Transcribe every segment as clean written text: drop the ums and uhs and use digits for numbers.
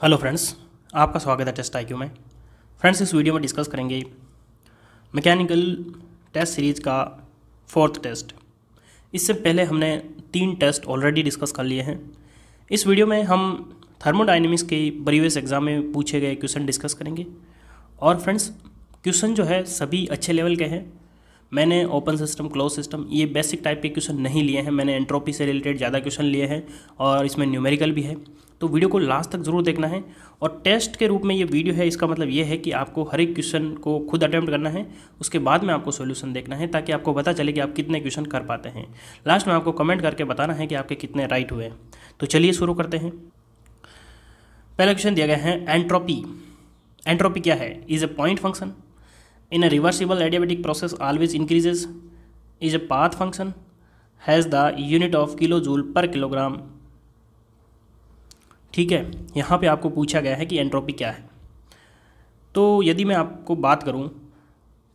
Hello friends, आपका स्वागत है टेस्ट आईक्यू में। फ्रेंड्स, इस वीडियो में डिस्कस करेंगे मैकेनिकल टेस्ट सीरीज़ का 4th टेस्ट। इससे पहले हमने 3 टेस्ट ऑलरेडी डिस्कस कर लिए हैं। इस वीडियो में हम थर्मोडायनेमिक्स के प्रीवियस एग्जाम में पूछे गए क्वेश्चन डिस्कस करेंगे। और फ्रेंड्स, क्वेश्चन जो है सभी अच्छे लेवल के हैं। मैंने ओपन सिस्टम, क्लोज सिस्टम, ये बेसिक टाइप के क्वेश्चन नहीं लिए हैं। मैंने एंट्रोपी से रिलेटेड ज़्यादा क्वेश्चन लिए हैं और इसमें न्यूमेरिकल भी है। तो वीडियो को लास्ट तक ज़रूर देखना है। और टेस्ट के रूप में ये वीडियो है, इसका मतलब ये है कि आपको हर एक क्वेश्चन को खुद अटेम्प्ट करना है, उसके बाद में आपको सॉल्यूशन देखना है, ताकि आपको पता चले कि आप कितने क्वेश्चन कर पाते हैं। लास्ट में आपको कमेंट करके बताना है कि आपके कितने राइट हुए। तो चलिए शुरू करते हैं। पहला क्वेश्चन दिया गया है एंट्रोपी। एंट्रोपी क्या है? Is a point function in a reversible adiabatic process always increases, is a path function, has the unit of kilojoule per kilogram। ठीक है, यहाँ पे आपको पूछा गया है कि एंट्रोपी क्या है। तो यदि मैं आपको बात करूँ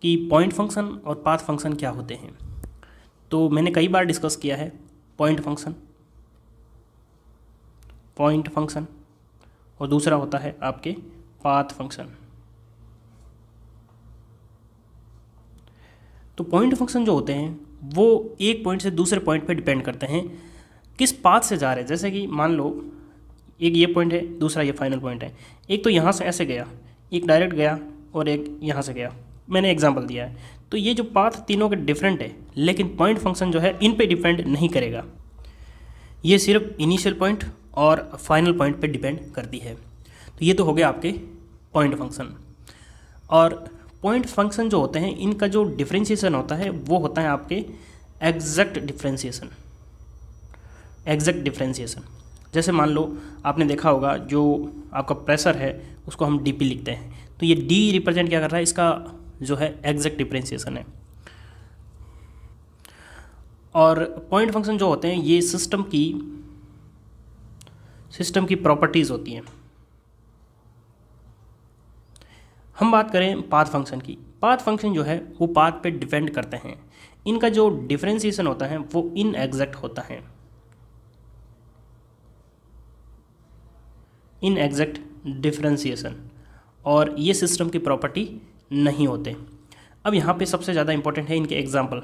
कि पॉइंट फंक्शन और पाथ फंक्शन क्या होते हैं, तो मैंने कई बार डिस्कस किया है पॉइंट फंक्शन और दूसरा होता है आपके पाथ फंक्शन। तो पॉइंट फंक्शन जो होते हैं वो एक पॉइंट से दूसरे पॉइंट पे डिपेंड करते हैं किस पाथ से जा रहे हैं। जैसे कि मान लो एक ये पॉइंट है, दूसरा ये फाइनल पॉइंट है। एक तो यहाँ से ऐसे गया, एक डायरेक्ट गया और एक यहाँ से गया। मैंने एग्जांपल दिया है। तो ये जो पाथ तीनों के डिफरेंट है, लेकिन पॉइंट फंक्शन जो है इन पे डिपेंड नहीं करेगा। ये सिर्फ इनिशियल पॉइंट और फाइनल पॉइंट पे डिपेंड करती है। तो ये तो हो गया आपके पॉइंट फंक्शन। और पॉइंट फंक्शन जो होते हैं, इनका जो डिफरेंशिएशन होता है वो होता है आपके एग्जैक्ट डिफरेंशिएशन। जैसे मान लो आपने देखा होगा, जो आपका प्रेशर है उसको हम डीपी लिखते हैं। तो ये डी रिप्रेजेंट क्या कर रहा है? इसका जो है एग्जैक्ट डिफरेंशिएशन है। और पॉइंट फंक्शन जो होते हैं ये सिस्टम की प्रॉपर्टीज़ होती हैं। हम बात करें पाथ फंक्शन की। पाथ फंक्शन जो है वो पाथ पे डिपेंड करते हैं। इनका जो डिफरेंशिएशन होता है वो इनएग्जैक्ट होता है, इनएग्जैक्ट डिफरेंशिएशन, और ये सिस्टम की प्रॉपर्टी नहीं होते। अब यहाँ पे सबसे ज़्यादा इंपॉर्टेंट है इनके एग्जाम्पल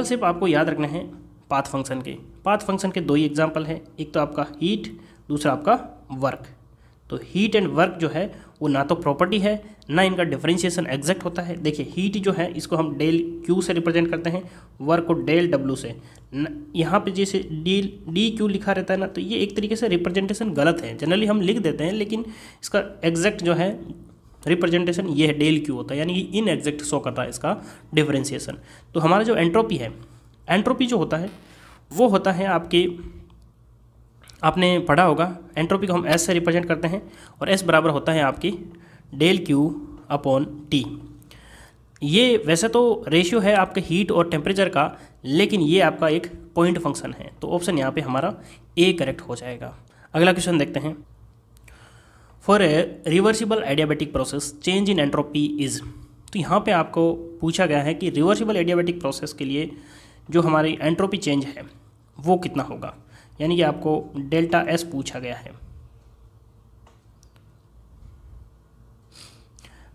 सिर्फ आपको याद रखना है पाथ फंक्शन के। पाथ फंक्शन के 2 ही एग्जाम्पल हैं, एक तो आपका हीट, दूसरा आपका वर्क। तो हीट एंड वर्क जो है वो ना तो प्रॉपर्टी है, ना इनका डिफरेंशिएशन एग्जैक्ट होता है। देखिए, हीट जो है इसको हम डेल क्यू से रिप्रेजेंट करते हैं, वर्क को डेल डब्ल्यू से। यहाँ पे जैसे डी क्यू लिखा रहता है ना, तो ये एक तरीके से रिप्रेजेंटेशन गलत है। जनरली हम लिख देते हैं, लेकिन इसका एग्जैक्ट जो है रिप्रेजेंटेशन ये है, डेल क्यू होता है, यानी कि इनएग्जैक्ट शो करता है इसका डिफरेंशिएशन। तो हमारा जो एंट्रोपी है, एंट्रोपी जो होता है वो होता है आपने पढ़ा होगा, एंट्रोपी को हम एस से रिप्रेजेंट करते हैं और एस बराबर होता है आपकी डेल क्यू अपॉन टी। ये वैसे तो रेशियो है आपके हीट और टेम्परेचर का, लेकिन ये आपका एक पॉइंट फंक्शन है। तो ऑप्शन यहाँ पे हमारा ए करेक्ट हो जाएगा। अगला क्वेश्चन देखते हैं। For a reversible adiabatic process change in entropy is. तो यहाँ पे आपको पूछा गया है कि रिवर्सिबल एडियाबैटिक प्रोसेस के लिए जो हमारी एंट्रोपी चेंज है वो कितना होगा, यानी कि आपको डेल्टा एस पूछा गया है।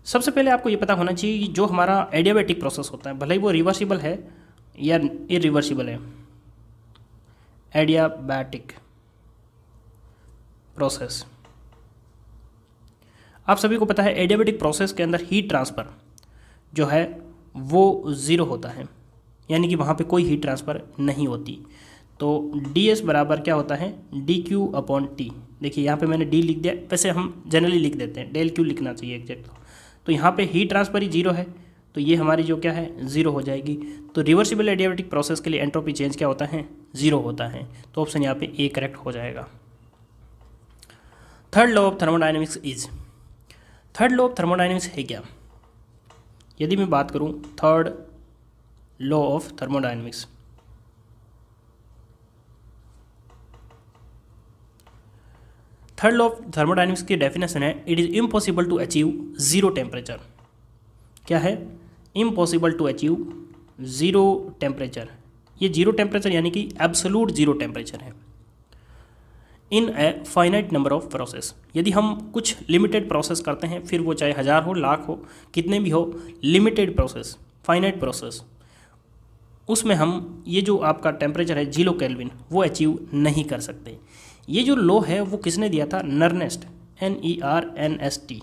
सबसे पहले आपको ये पता होना चाहिए कि जो हमारा एडियाबैटिक प्रोसेस होता है, भले ही वो रिवर्सिबल है या इरिवर्सिबल है, एडियाबैटिक प्रोसेस, आप सभी को पता है एडियाबैटिक प्रोसेस के अंदर हीट ट्रांसफ़र जो है वो 0 होता है, यानी कि वहाँ पे कोई हीट ट्रांसफ़र नहीं होती। तो डी एस बराबर क्या होता है? D Q upon T. देखिए यहाँ पे मैंने डी लिख दिया, वैसे हम जनरली लिख देते हैं, डेल क्यू लिखना चाहिए एग्जैक्ट। तो यहाँ पे हीट ट्रांसफर ही 0 है, तो ये हमारी जो क्या है 0 हो जाएगी। तो रिवर्सिबल एडियाबैटिक प्रोसेस के लिए एंट्रोपी चेंज क्या होता है? 0 होता है। तो ऑप्शन यहाँ पे ए करेक्ट हो जाएगा। Third law of thermodynamics is. Third law of thermodynamics है क्या? यदि मैं बात करूँ third law of thermodynamics, third law of thermodynamics की डेफिनेशन है, it is impossible to achieve 0 temperature. क्या है? Impossible to achieve 0 temperature. ये 0 टेम्परेचर यानी कि एब्सोलूट 0 टेम्परेचर है। In a finite number of process. यदि हम कुछ लिमिटेड प्रोसेस करते हैं, फिर वो चाहे 1000 हो, लाख हो, कितने भी हो, लिमिटेड प्रोसेस, फाइनाइट प्रोसेस, उसमें हम ये जो आपका टेम्परेचर है 0 केल्विन वो अचीव नहीं कर सकते। ये जो लॉ है वो किसने दिया था? नर्नेस्ट, NERNST,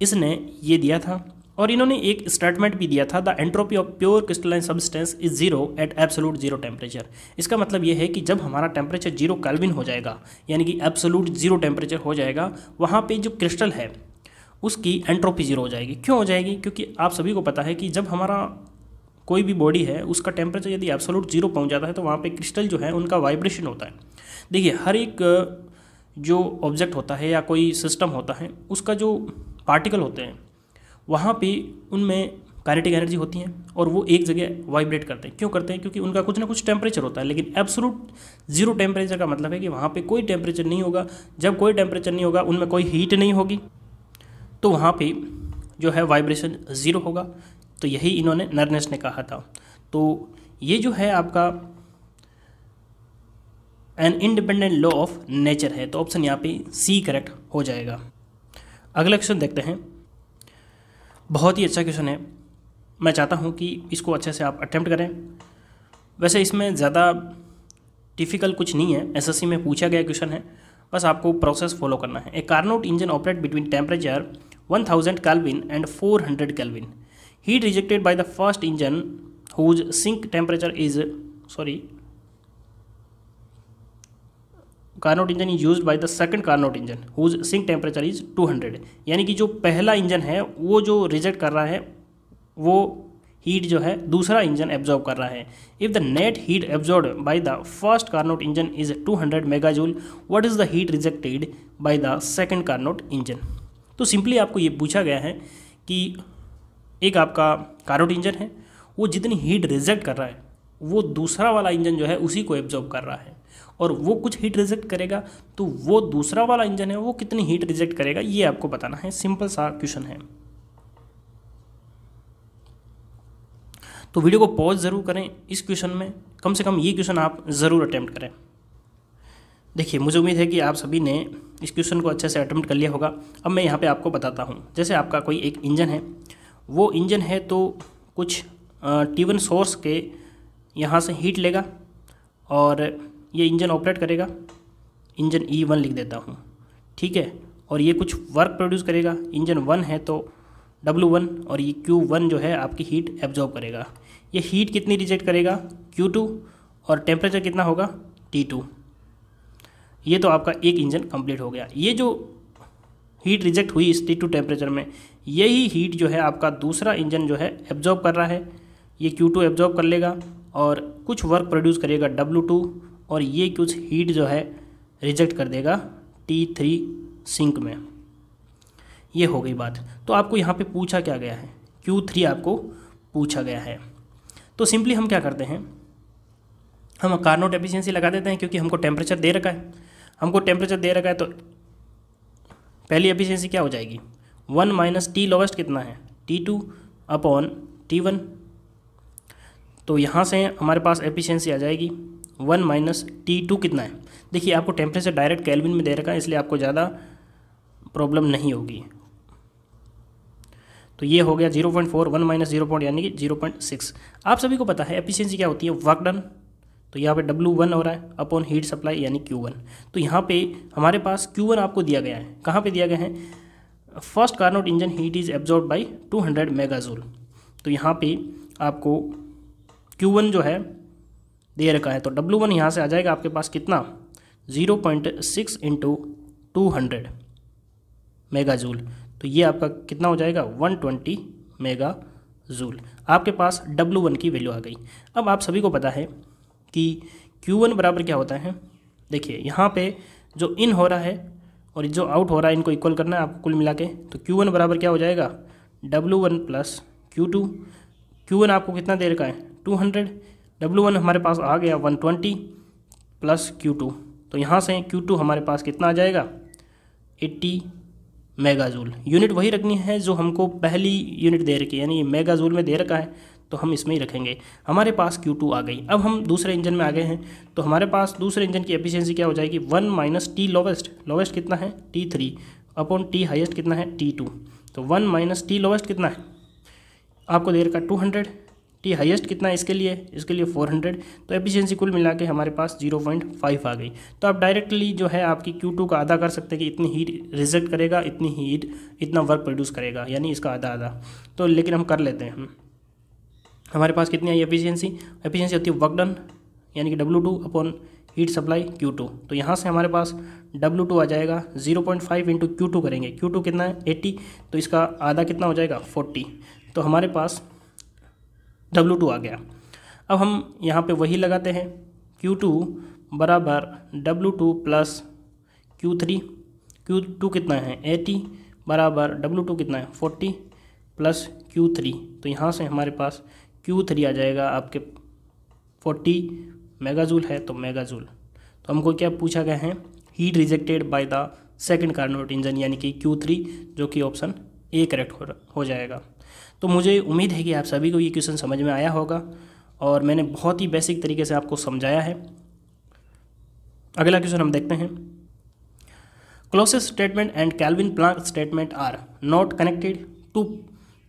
इसने ये दिया था। और इन्होंने एक स्टेटमेंट भी दिया था, the entropy of pure crystalline substance is zero at absolute zero temperature. इसका मतलब ये है कि जब हमारा टेम्परेचर 0 केल्विन हो जाएगा, यानी कि एब्सोलूट जीरो टेम्परेचर हो जाएगा, वहाँ पे जो क्रिस्टल है उसकी एंट्रोपी जीरो हो जाएगी। क्यों हो जाएगी? क्योंकि आप सभी को पता है कि जब हमारा कोई भी बॉडी है उसका टेम्परेचर यदि एब्सोलूट जीरो पहुँच जाता है तो वहाँ पर क्रिस्टल जो है उनका वाइब्रेशन होता है। देखिए, हर एक जो ऑब्जेक्ट होता है या कोई सिस्टम होता है उसका जो पार्टिकल होते हैं वहाँ पे उनमें काइनेटिक एनर्जी होती है और वो एक जगह वाइब्रेट करते हैं। क्यों करते हैं? क्योंकि उनका कुछ ना कुछ टेम्परेचर होता है। लेकिन एब्सोलूट जीरो टेम्परेचर का मतलब है कि वहाँ पे कोई टेम्परेचर नहीं होगा। जब कोई टेम्परेचर नहीं होगा, उनमें कोई हीट नहीं होगी, तो वहाँ पे जो है वाइब्रेशन ज़ीरो होगा। तो यही इन्होंने नर्नेस ने कहा था। तो ये जो है आपका an independent law of nature है। तो ऑप्शन यहाँ पे सी करेक्ट हो जाएगा। अगला क्वेश्चन देखते हैं। बहुत ही अच्छा क्वेश्चन है, मैं चाहता हूँ कि इसको अच्छे से आप अटेम्प्ट करें। वैसे इसमें ज़्यादा डिफ़िकल्ट कुछ नहीं है, एसएससी में पूछा गया क्वेश्चन है, बस आपको प्रोसेस फॉलो करना है। A Carnot engine operate between temperature 1000 kelvin and 400 kelvin. Heat rejected by the first engine whose sink temperature is Carnot engine is used by the second Carnot engine whose sink temperature is 200। यानी कि जो पहला engine है वो जो reject कर रहा है वो हीट जो है दूसरा इंजन एब्जॉर्ब कर रहा है। If the net heat absorb by the first Carnot engine is 200 megajoule, what is the heat rejected by the second Carnot engine. तो सिंपली आपको ये पूछा गया है कि एक आपका कार्नोट इंजन है, वो जितनी हीट रिजेक्ट कर रहा है वो दूसरा वाला इंजन जो है उसी को एब्जॉर्ब कर रहा है, और वो कुछ हीट रिजेक्ट करेगा, तो वो दूसरा वाला इंजन है वो कितनी हीट रिजेक्ट करेगा, ये आपको बताना है। सिंपल सा क्वेश्चन है। तो वीडियो को पॉज ज़रूर करें, इस क्वेश्चन में कम से कम ये क्वेश्चन आप ज़रूर अटेम्प्ट करें। देखिए, मुझे उम्मीद है कि आप सभी ने इस क्वेश्चन को अच्छे से अटेम्प्ट कर लिया होगा। अब मैं यहाँ पे आपको बताता हूँ। जैसे आपका कोई एक इंजन है, वो इंजन है तो कुछ T1 सोर्स के यहाँ से हीट लेगा और ये इंजन ऑपरेट करेगा। इंजन E1 लिख देता हूँ, ठीक है। और ये कुछ वर्क प्रोड्यूस करेगा। इंजन 1 है तो W1, और ये Q1 जो है आपकी हीट एब्जॉर्ब करेगा। ये हीट कितनी रिजेक्ट करेगा? Q2, और टेम्परेचर कितना होगा? T2। ये तो आपका एक इंजन कंप्लीट हो गया। ये जो हीट रिजेक्ट हुई इस T2 टेम्परेचर में, यही हीट जो है आपका दूसरा इंजन जो है एब्जॉर्ब कर रहा है। ये Q2 एब्जॉर्ब कर लेगा और कुछ वर्क प्रोड्यूस करेगा W2, और ये कुछ हीट जो है रिजेक्ट कर देगा T3 सिंक में। ये हो गई बात। तो आपको यहाँ पे पूछा क्या गया है? Q3 आपको पूछा गया है। तो सिंपली हम क्या करते हैं, हम कार्नोट एफिशिएंसी लगा देते हैं, क्योंकि हमको टेम्परेचर दे रखा है। हमको टेम्परेचर दे रखा है तो पहली एफिशिएंसी क्या हो जाएगी? 1 माइनस T लोवेस्ट कितना है? T2 upon T1। तो यहाँ से हमारे पास एफिशिएंसी आ जाएगी 1 माइनस T2 कितना है? देखिए, आपको टेम्परेचर डायरेक्ट केल्विन में दे रखा है, इसलिए आपको ज़्यादा प्रॉब्लम नहीं होगी। तो ये हो गया 0.4, 1 माइनस 0. यानी कि 0.6। आप सभी को पता है एफिशिएंसी क्या होती है? Work done. तो यहाँ पे W1 हो रहा है अपॉन हीट सप्लाई यानी Q1। तो यहाँ पे हमारे पास Q1 आपको दिया गया है। कहाँ पे दिया गया है? First Carnot engine heat is absorb by 200 megajoule. तो यहाँ पे आपको Q1 जो है दे रखा है, तो W1 यहाँ से आ जाएगा आपके पास कितना? 0.6 इंटू 200 मेगाजूल। तो ये आपका कितना हो जाएगा? 120 मेगाजूल। आपके पास W1 की वैल्यू आ गई। अब आप सभी को पता है कि Q1 बराबर क्या होता है? देखिए, यहाँ पे जो इन हो रहा है और जो आउट हो रहा है, इनको इक्वल करना है आपको कुल मिला के। तो Q1 बराबर क्या हो जाएगा? W1 plus Q2। Q1 आपको कितना दे रखा है? 200। W1 हमारे पास आ गया 120 प्लस Q2। तो यहाँ से Q2 हमारे पास कितना आ जाएगा? 80 मेगाजूल। यूनिट वही रखनी है जो हमको पहली यूनिट दे रखी है, यानी मेगाजूल में दे रखा है, तो हम इसमें ही रखेंगे। हमारे पास Q2 आ गई। अब हम दूसरे इंजन में आ गए हैं, तो हमारे पास दूसरे इंजन की एफिशिएंसी क्या हो जाएगी, 1 माइनस टी लोवेस्ट, लोवेस्ट कितना है T3 अपॉन टी हाईएस्ट कितना है T2। तो 1 माइनस टी लोवेस्ट कितना है आपको दे रखा 200, टी हाईएस्ट कितना है इसके लिए 400। तो एफिशिएंसी कुल मिला के हमारे पास 0.5 आ गई। तो आप डायरेक्टली जो है आपकी Q2 का आधा कर सकते हैं कि इतनी हीट रिजेक्ट करेगा, इतनी हीट इतना वर्क प्रोड्यूस करेगा, यानी इसका आधा आधा। तो लेकिन हम कर लेते हैं। हमारे पास कितनी आई एफिशिएंसी होती है वर्क डन, यानी कि W2 upon heat supply Q2। तो यहाँ से हमारे पास W2 आ जाएगा 0.5 इंटू Q2 करेंगे, Q2 कितना है 80, तो इसका आधा कितना हो जाएगा 40। तो हमारे पास W2 आ गया। अब हम यहाँ पे वही लगाते हैं, Q2 बराबर W2 प्लस Q3, Q2 कितना है 80 बराबर W2 कितना है 40 प्लस Q3। तो यहाँ से हमारे पास Q3 आ जाएगा आपके 40 मेगाजूल है तो मेगाजूल। तो हमको क्या पूछा गया है, heat rejected by the second Carnot engine, यानी कि Q3, जो कि ऑप्शन ए करेक्ट हो जाएगा। तो मुझे उम्मीद है कि आप सभी को ये क्वेश्चन समझ में आया होगा और मैंने बहुत ही बेसिक तरीके से आपको समझाया है। अगला क्वेश्चन हम देखते हैं। Clausius statement and Kelvin Planck statement are not connected to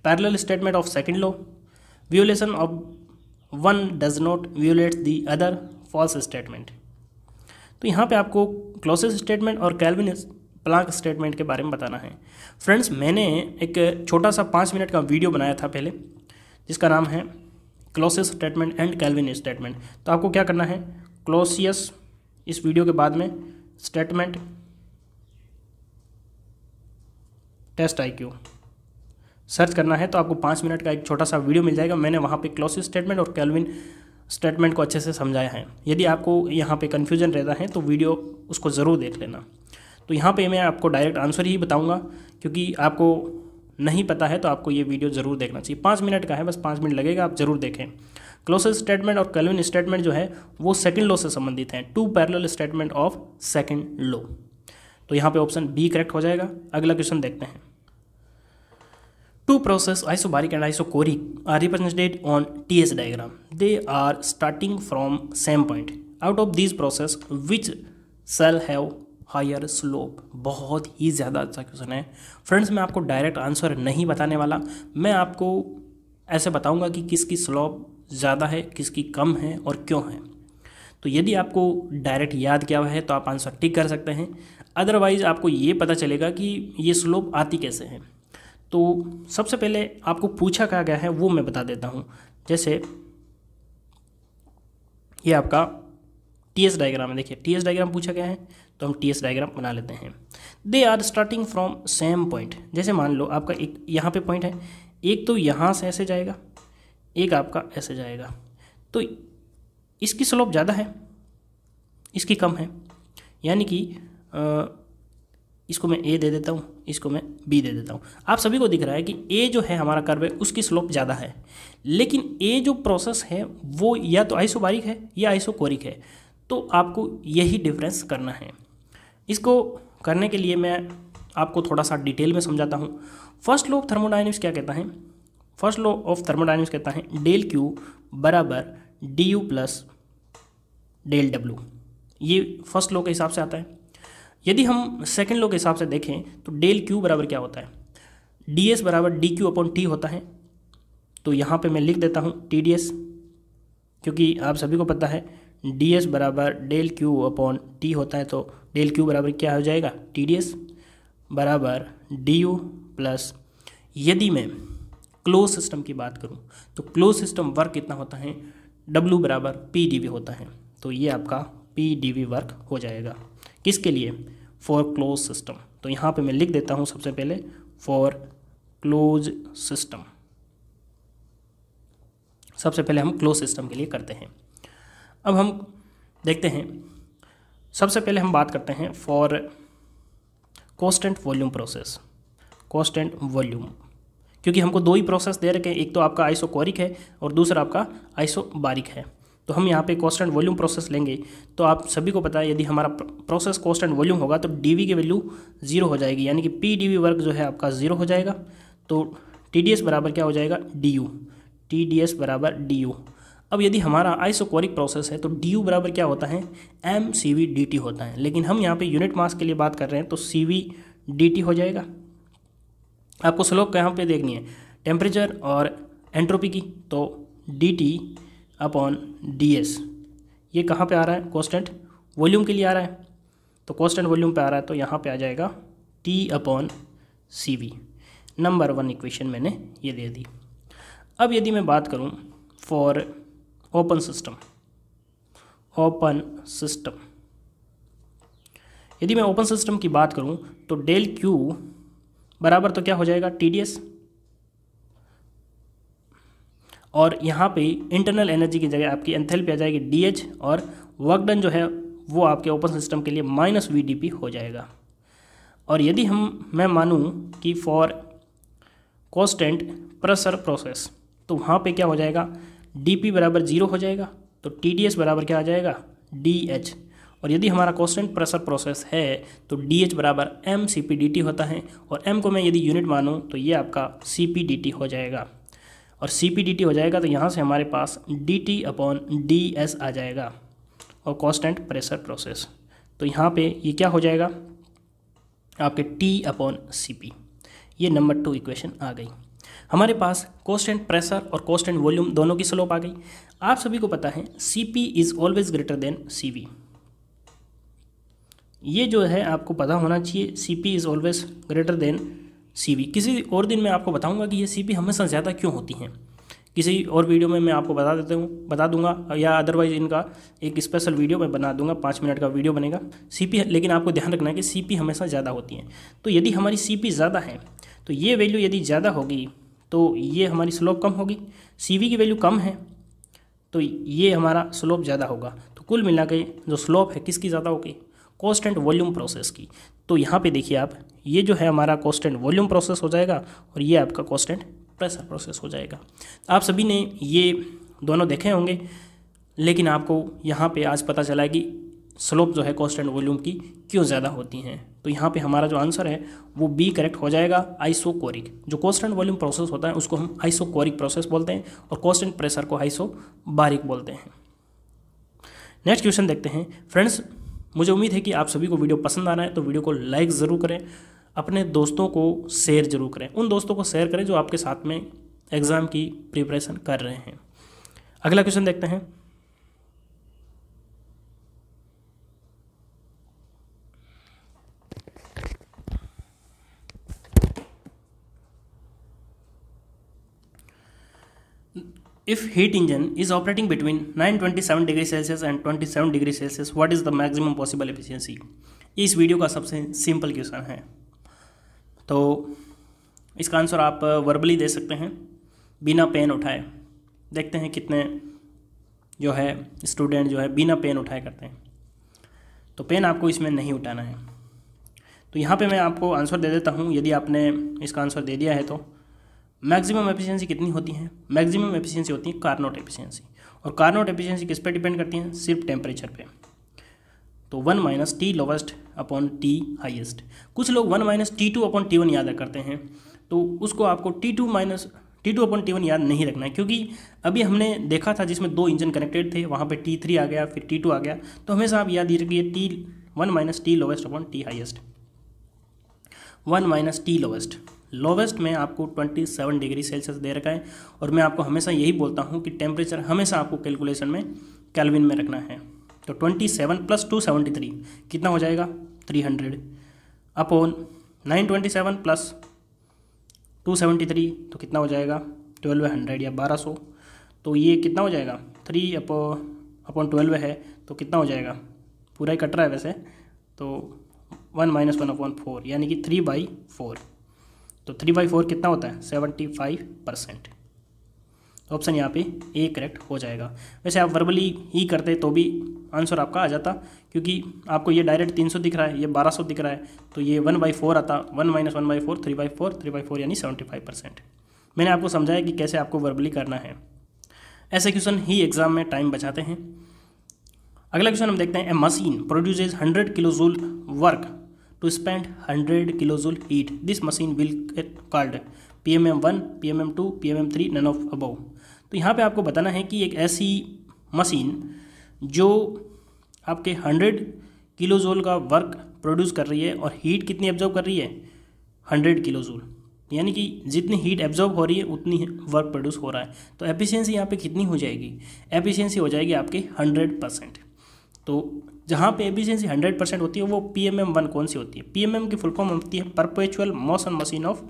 parallel statement of second law, violation of one does not violate the other, false statement. तो यहाँ पे आपको क्लॉसियस स्टेटमेंट और कैल्विन प्लांक स्टेटमेंट के बारे में बताना है। फ्रेंड्स, मैंने एक छोटा सा 5 मिनट का वीडियो बनाया था पहले, जिसका नाम है Clausius statement and Kelvin statement. तो आपको क्या करना है, क्लॉसियस इस वीडियो के बाद में स्टेटमेंट टेस्ट IQ सर्च करना है, तो आपको 5 मिनट का एक छोटा सा वीडियो मिल जाएगा। मैंने वहाँ पे क्लॉसियस स्टेटमेंट और कैल्विन स्टेटमेंट को अच्छे से समझाया है। यदि आपको यहाँ पे कन्फ्यूजन रहता है तो वीडियो उसको ज़रूर देख लेना। तो यहाँ पे मैं आपको डायरेक्ट आंसर ही बताऊँगा, क्योंकि आपको नहीं पता है तो आपको ये वीडियो ज़रूर देखना चाहिए। 5 मिनट का है, बस 5 मिनट लगेगा, आप ज़रूर देखें। क्लॉसियस स्टेटमेंट और कैल्विन स्टेटमेंट जो है वो सेकंड लॉ से संबंधित हैं, two parallel statement of second law. तो यहाँ पे ऑप्शन बी करेक्ट हो जाएगा। अगला क्वेश्चन देखते हैं। Two process isobaric and isochoric are represented on TS diagram. They are starting from same point. Out of these process, which shall have higher slope? बहुत ही ज़्यादा अच्छा क्वेश्चन है फ्रेंड्स। मैं आपको डायरेक्ट आंसर नहीं बताने वाला, मैं आपको ऐसे बताऊंगा कि किसकी स्लोप ज़्यादा है, किसकी कम है और क्यों है। तो यदि आपको डायरेक्ट याद किया हुआ है तो आप आंसर टिक कर सकते हैं, अदरवाइज आपको ये पता चलेगा कि ये स्लोप आती कैसे है। तो सबसे पहले आपको पूछा क्या गया है वो मैं बता देता हूँ। जैसे ये आपका TS डायग्राम है, देखिए TS डायग्राम पूछा गया है, तो हम TS डायग्राम बना लेते हैं। They are starting from same point. जैसे मान लो आपका एक यहाँ पे पॉइंट है, एक तो यहाँ से ऐसे जाएगा, एक आपका ऐसे जाएगा, तो इसकी स्लोप ज़्यादा है, इसकी कम है, यानी कि इसको मैं A दे देता हूँ, इसको मैं B दे देता हूँ। आप सभी को दिख रहा है कि A जो है हमारा कर्व है उसकी स्लोप ज़्यादा है, लेकिन A जो प्रोसेस है वो या तो आइसोबारिक है या आइसोकोरिक है। तो आपको यही डिफरेंस करना है। इसको करने के लिए मैं आपको थोड़ा सा डिटेल में समझाता हूँ। फर्स्ट लॉ ऑफ थर्मोडायनेमिक्स क्या कहता है? फर्स्ट लॉ ऑफ थर्मोडायनेमिक्स कहता है डेल Q बराबर du प्लस डेल W। ये फर्स्ट लॉ के हिसाब से आता है। यदि हम सेकेंड लॉ के हिसाब से देखें तो डेल Q बराबर क्या होता है, ds बराबर dq अपॉन t होता है। तो यहाँ पे मैं लिख देता हूँ TdS, क्योंकि आप सभी को पता है ds बराबर डेल Q अपॉन t होता है। तो डेल Q बराबर क्या हो जाएगा, TdS बराबर du प्लस, यदि मैं क्लोज सिस्टम की बात करूँ तो क्लोज सिस्टम वर्क कितना होता है, W बराबर PdV होता है। तो ये आपका PdV वर्क हो जाएगा, किसके लिए, फॉर क्लोज सिस्टम। तो यहाँ पे मैं लिख देता हूँ सबसे पहले फॉर क्लोज सिस्टम। सबसे पहले हम क्लोज सिस्टम के लिए करते हैं। अब हम देखते हैं, सबसे पहले हम बात करते हैं for constant volume process. Constant volume, क्योंकि हमको दो ही प्रोसेस दे रखे हैं, एक तो आपका आइसोकोरिक है और दूसरा आपका आइसोबारिक है। तो हम यहाँ पे कांस्टेंट वॉल्यूम प्रोसेस लेंगे। तो आप सभी को पता है यदि हमारा प्रोसेस कांस्टेंट वॉल्यूम होगा तो dV की वैल्यू 0 हो जाएगी, यानी कि PdV वर्क जो है आपका 0 हो जाएगा। तो TdS बराबर क्या हो जाएगा, du। TdS बराबर du। अब यदि हमारा आइसोकोरिक प्रोसेस है तो du बराबर क्या होता है, mCv/dt होता है, लेकिन हम यहाँ पे यूनिट मास के लिए बात कर रहे हैं तो Cv/dt हो जाएगा। आपको स्लोप कहाँ पे देखनी है, टेम्परेचर और एंट्रोपी की, तो dt/ds ये कहाँ पे आ रहा है, कांस्टेंट वॉल्यूम के लिए आ रहा है, तो कांस्टेंट वॉल्यूम पे आ रहा है तो यहाँ पे आ जाएगा T/Cv। नंबर 1 इक्वेशन मैंने ये दे दी। अब यदि मैं बात करूँ फॉर ओपन सिस्टम, यदि मैं ओपन सिस्टम की बात करूँ तो डेल Q बराबर तो क्या हो जाएगा, TdS, और यहाँ पे इंटरनल एनर्जी की जगह आपकी एंथैल्पी आ जाएगी DH, और वर्क डन जो है वो आपके ओपन सिस्टम के लिए -VdP हो जाएगा। और यदि मैं मानूँ कि फॉर कांस्टेंट प्रेशर प्रोसेस तो वहाँ पे क्या हो जाएगा, dP बराबर 0 हो जाएगा, तो TdS बराबर क्या आ जाएगा, DH। और यदि हमारा कांस्टेंट प्रेशर प्रोसेस है तो DH बराबर mCp/dt होता है, और m को मैं यदि यूनिट मानूँ तो ये आपका Cp/dt हो जाएगा, और Cp/dt हो जाएगा तो यहाँ से हमारे पास dt/ds आ जाएगा, और कांस्टेंट प्रेशर प्रोसेस, तो यहाँ पे ये क्या हो जाएगा आपके T/Cp। ये नंबर 2 इक्वेशन आ गई। हमारे पास कांस्टेंट प्रेशर और कांस्टेंट वॉल्यूम दोनों की स्लोप आ गई। आप सभी को पता है Cp is always greater than Cv, ये जो है आपको पता होना चाहिए, Cp is always greater than Cv। किसी और दिन मैं आपको बताऊंगा कि ये Cp हमेशा ज़्यादा क्यों होती हैं, किसी और वीडियो में मैं आपको बता दूंगा, या अदरवाइज इनका एक स्पेशल वीडियो मैं बना दूंगा, 5 मिनट का वीडियो बनेगा Cp। लेकिन आपको ध्यान रखना है कि Cp हमेशा ज़्यादा होती हैं। तो यदि हमारी Cp ज़्यादा है तो ये वैल्यू यदि ज़्यादा होगी तो ये हमारी स्लोप कम होगी, Cv की वैल्यू कम है तो ये हमारा स्लोप ज़्यादा होगा। तो कुल मिला के जो स्लोप है किसकी ज़्यादा होगी, कांस्टेंट वॉल्यूम प्रोसेस की। तो यहाँ पे देखिए आप, ये जो है हमारा कांस्टेंट वॉल्यूम प्रोसेस हो जाएगा, और ये आपका कांस्टेंट प्रेशर प्रोसेस हो जाएगा। आप सभी ने ये दोनों देखे होंगे, लेकिन आपको यहाँ पे आज पता चला है कि स्लोप जो है कांस्टेंट वॉल्यूम की क्यों ज़्यादा होती हैं। तो यहाँ पे हमारा जो आंसर है वो बी करेक्ट हो जाएगा, आइसोकोरिक। जो कांस्टेंट वॉल्यूम प्रोसेस होता है उसको हम आइसोकोरिक प्रोसेस बोलते हैं, और कांस्टेंट प्रेशर को आइसोबारिक बोलते हैं। नेक्स्ट क्वेश्चन देखते हैं। फ्रेंड्स, मुझे उम्मीद है कि आप सभी को वीडियो पसंद आ रहा है, तो वीडियो को लाइक ज़रूर करें, अपने दोस्तों को शेयर जरूर करें, उन दोस्तों को शेयर करें जो आपके साथ में एग्ज़ाम की प्रिपरेशन कर रहे हैं। अगला क्वेश्चन देखते हैं। If heat engine is operating between 927 degree Celsius and 27 degree Celsius, what is the maximum possible efficiency. ये इस वीडियो का सबसे सिंपल क्वेश्चन है, तो इसका आंसर आप वर्बली दे सकते हैं बिना पेन उठाए। देखते हैं कितने जो है स्टूडेंट जो है बिना पेन उठाए करते हैं। तो पेन आपको इसमें नहीं उठाना है। तो यहाँ पे मैं आपको आंसर दे देता हूँ। यदि आपने इसका आंसर दे दिया है तो मैक्सिमम एफिशिएंसी कितनी होती है, मैक्सिमम एफिशिएंसी होती है कार्नोट एफिशिएंसी, और कार्नोट एफिशिएंसी किस पे डिपेंड करती है, सिर्फ टेम्परेचर पे। तो 1 - T lowest upon T highest. कुछ लोग 1 - T2/T1 याद करते हैं, तो उसको आपको T2/T1 याद नहीं रखना है, क्योंकि अभी हमने देखा था जिसमें 2 इंजन कनेक्टेड थे, वहाँ पे T3 आ गया, फिर T2 आ गया। तो हमेशा आप याद रखिए 1 - T lowest upon T highest. 1 - T lowest में आपको 27 डिग्री सेल्सियस दे रखा है, और मैं आपको हमेशा यही बोलता हूँ कि टेम्परेचर हमेशा आपको कैलकुलेशन में केल्विन में रखना है। तो 27 + 273 कितना हो जाएगा, 300 अपॉन 927 + 273 तो कितना हो जाएगा 1200 या 1200। तो ये कितना हो जाएगा 3/12 है, तो कितना हो जाएगा, पूरा ही कट रहा है वैसे, तो 1 - 1/4 यानी कि 3/4। तो 3/4 कितना होता है 75%। तो ऑप्शन यहाँ पे ए करेक्ट हो जाएगा। वैसे आप वर्बली ही करते तो भी आंसर आपका आ जाता, क्योंकि आपको ये डायरेक्ट 300 दिख रहा है, ये 1200 दिख रहा है, तो ये 1/4 आता। 1 - 1/4 3/4 यानी 75%। मैंने आपको समझाया कि कैसे आपको वर्बली करना है। ऐसे क्वेश्चन ही एग्जाम में टाइम बचाते हैं। अगला क्वेश्चन हम देखते हैं। A machine produces 100 kilojoule work to spend 100 kilojule heat. This machine will get called PMM1, PMM2, PMM3, none of above. तो यहाँ पे आपको बताना है कि एक ऐसी मशीन जो आपके 100 किलो जूल का वर्क प्रोड्यूस कर रही है और हीट कितनी एब्जॉर्ब कर रही है 100 किलो जूल, यानी कि जितनी हीट एब्जॉर्ब हो रही है उतनी वर्क प्रोड्यूस हो रहा है। तो एफिशिएंसी यहाँ पे कितनी हो जाएगी, एफिशिएंसी हो जाएगी आपकी 100%। तो जहाँ पे एफिशिएंसी 100% होती है वो PMM1 कौन सी होती है, PMM की फुल फॉर्म होती है perpetual motion machine of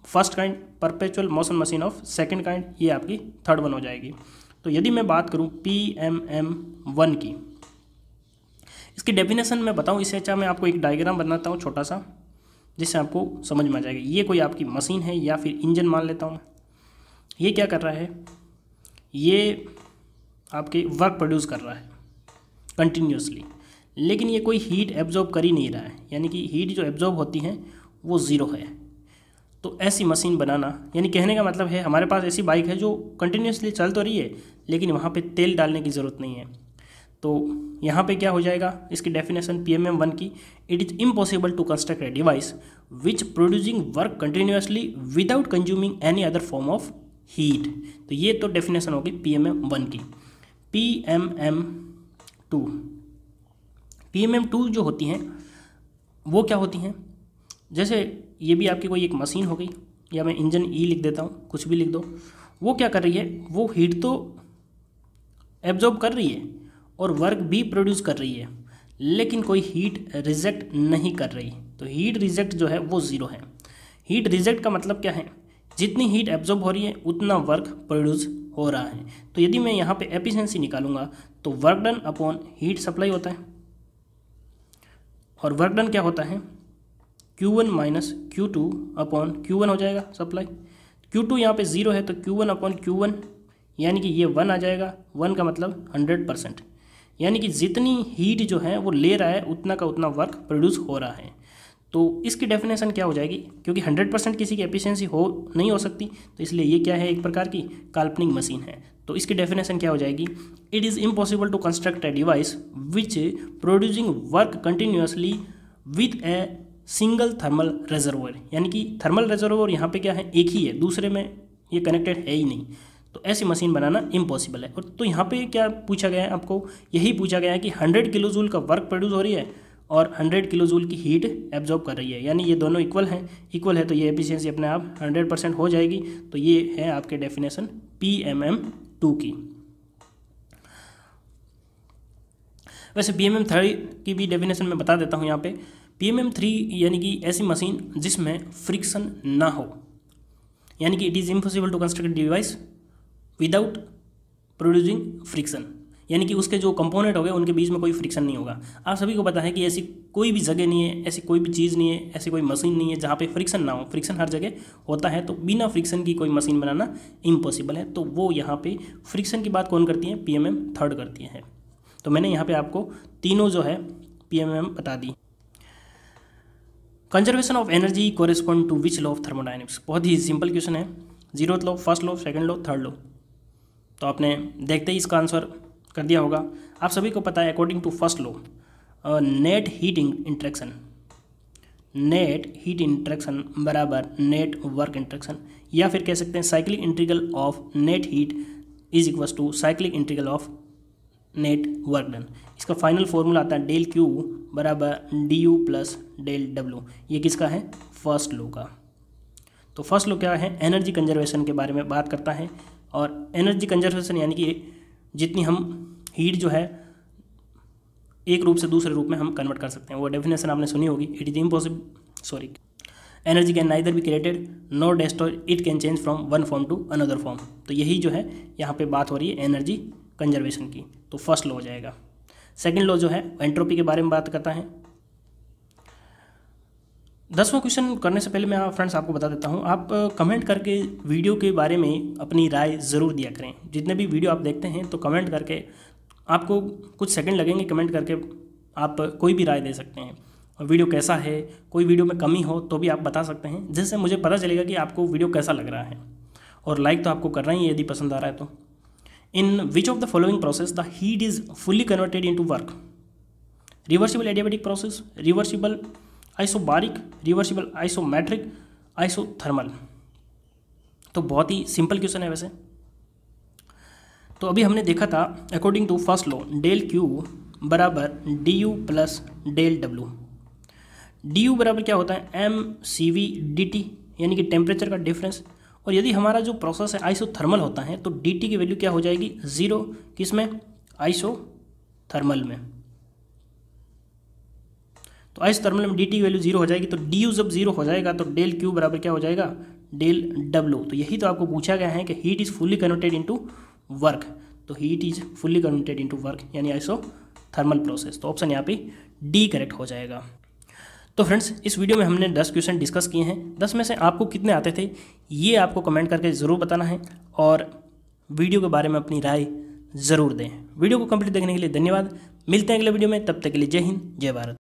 first kind, perpetual motion machine of second kind, ये आपकी थर्ड वन हो जाएगी। तो यदि मैं बात करूँ PMM1 की, इसकी डेफिनेशन मैं बताऊँ इससे अच्छा मैं आपको एक डायग्राम बनाता हूँ छोटा सा, जिससे आपको समझ में आ जाएगा। ये कोई आपकी मशीन है या फिर इंजन मान लेता हूँ। ये क्या कर रहा है, ये आपके वर्क प्रोड्यूस कर रहा है कंटिन्यूसली, लेकिन ये कोई हीट एब्जॉर्ब कर ही नहीं रहा है, यानी कि हीट जो एब्जॉर्ब होती है वो ज़ीरो है। तो ऐसी मशीन बनाना, यानी कहने का मतलब है हमारे पास ऐसी बाइक है जो कंटिन्यूसली चल तो रही है लेकिन वहाँ पे तेल डालने की ज़रूरत नहीं है। तो यहाँ पे क्या हो जाएगा इसकी डेफिनेशन PMM1 की, it is impossible to construct a device which producing work continuously without consuming any other form of heat. तो ये तो डेफिनेशन होगी PMM1 की। PMM2 जो होती हैं वो क्या होती हैं, जैसे ये भी आपकी कोई एक मशीन हो गई, या मैं इंजन ई लिख देता हूँ, कुछ भी लिख दो। वो क्या कर रही है, वो हीट तो एब्जॉर्ब कर रही है और वर्क भी प्रोड्यूस कर रही है, लेकिन कोई हीट रिजेक्ट नहीं कर रही। तो हीट रिजेक्ट जो है वो ज़ीरो है। हीट रिजेक्ट का मतलब क्या है, जितनी हीट एब्जॉर्ब हो रही है उतना वर्क प्रोड्यूस हो रहा है। तो यदि मैं यहाँ पे एफिशिएंसी निकालूंगा तो work done upon heat supply होता है, और वर्क डन क्या होता है Q1 minus Q2 upon Q1 हो जाएगा सप्लाई। Q2 यहाँ पे 0 है तो Q1 अपॉन Q1, यानी कि ये 1 आ जाएगा। 1 का मतलब 100%, यानी कि जितनी हीट जो है वो ले रहा है उतना का उतना वर्क प्रोड्यूस हो रहा है। तो इसकी डेफिनेशन क्या हो जाएगी, क्योंकि 100% किसी की एफिशिएंसी नहीं हो सकती, तो इसलिए ये क्या है, एक प्रकार की काल्पनिक मशीन है। तो इसकी डेफिनेशन क्या हो जाएगी, it is impossible to construct a device which producing work continuously with a single thermal reservoir, यानी कि थर्मल रेजर्वोयर यहाँ पे क्या है, एक ही है, दूसरे में ये कनेक्टेड है ही नहीं। तो ऐसी मशीन बनाना इम्पॉसिबल है। और तो यहाँ पे क्या पूछा गया है, आपको यही पूछा गया है कि 100 किलो जूल का वर्क प्रोड्यूस हो रही है और 100 किलो जूल की हीट एब्जॉर्ब कर रही है, यानी ये दोनों इक्वल है तो ये एफिशिएंसी अपने आप 100% हो जाएगी। तो ये है आपके डेफिनेशन PMM2 की। वैसे PMM3 की भी डेफिनेशन मैं बता देता हूँ यहाँ पे। PMM3 यानी कि ऐसी मशीन जिसमें फ्रिक्शन ना हो, यानी कि it is impossible to construct device without producing friction, यानी कि उसके जो कंपोनेंट हो गए उनके बीच में कोई फ्रिक्शन नहीं होगा। आप सभी को पता है कि ऐसी कोई भी जगह नहीं है, ऐसी कोई भी चीज़ नहीं है, ऐसी कोई मशीन नहीं है जहाँ पे फ्रिक्शन ना हो। फ्रिक्शन हर जगह होता है, तो बिना फ्रिक्शन की कोई मशीन बनाना इम्पॉसिबल है। तो वो यहाँ पे फ्रिक्शन की बात कौन करती है, PMM3 करती है। तो मैंने यहाँ पे आपको तीनों जो है PMM बता दी। Conservation of energy correspond to which law of thermodynamics, बहुत ही सिंपल क्वेश्चन है। 0th law, first law, second law, third law. तो आपने देखते ही इसका आंसर कर दिया होगा। आप सभी को पता है according to first law net heat interaction बराबर नेट वर्क इंटरेक्शन, या फिर कह सकते हैं cyclic integral of net heat is equals to cyclic integral of net work done. इसका फाइनल फॉर्मूला आता है डेल Q बराबर du प्लस डेल W। ये किसका है, फर्स्ट लॉ का। तो फर्स्ट लॉ क्या है, एनर्जी कंजर्वेशन के बारे में बात करता है। और एनर्जी कंजर्वेशन यानी कि जितनी हम हीट जो है एक रूप से दूसरे रूप में हम कन्वर्ट कर सकते हैं, वो डेफिनेशन आपने सुनी होगी। It is impossible energy can neither be created nor destroyed, it can change from one form to another form. तो यही जो है यहाँ पे बात हो रही है एनर्जी कंजर्वेशन की। तो फर्स्ट लॉ हो जाएगा। सेकंड लॉ जो है एंट्रोपी के बारे में बात करता है। 10वां क्वेश्चन करने से पहले मैं फ्रेंड्स आपको बता देता हूँ, आप कमेंट करके वीडियो के बारे में अपनी राय ज़रूर दिया करें। जितने भी वीडियो आप देखते हैं तो कमेंट करके, आपको कुछ सेकंड लगेंगे, कमेंट करके आप कोई भी राय दे सकते हैं। और वीडियो कैसा है, कोई वीडियो में कमी हो तो भी आप बता सकते हैं, जिससे मुझे पता चलेगा कि आपको वीडियो कैसा लग रहा है। और लाइक तो आपको करना ही है यदि पसंद आ रहा है तो। In which of the following process the heat is fully converted into work, reversible adiabatic process, reversible isobaric, reversible isometric, isothermal. तो बहुत ही सिंपल क्वेश्चन है वैसे। तो अभी हमने देखा था according to first law del Q बराबर D U plus del W. D U बराबर क्या होता है, M C V D T, यानी कि टेम्परेचर का डिफरेंस। और यदि हमारा जो प्रोसेस है आइसोथर्मल होता है तो डी टी की वैल्यू क्या हो जाएगी, ज़ीरो। किसमें, आइसोथर्मल में। तो आइसोथर्मल में डी टी की वैल्यू जीरो हो जाएगी। तो डी यू जब जीरो हो जाएगा तो डेल क्यू बराबर क्या हो जाएगा, डेल डब्ल्यू। तो यही तो आपको पूछा गया है कि heat is fully converted into work. तो heat is fully converted into work यानी आइसोथर्मल प्रोसेस। तो ऑप्शन यहाँ पे डी करेक्ट हो जाएगा। तो फ्रेंड्स, इस वीडियो में हमने 10 क्वेश्चन डिस्कस किए हैं। 10 में से आपको कितने आते थे ये आपको कमेंट करके ज़रूर बताना है, और वीडियो के बारे में अपनी राय ज़रूर दें। वीडियो को कंप्लीट देखने के लिए धन्यवाद। मिलते हैं अगले वीडियो में, तब तक के लिए जय हिंद जय भारत।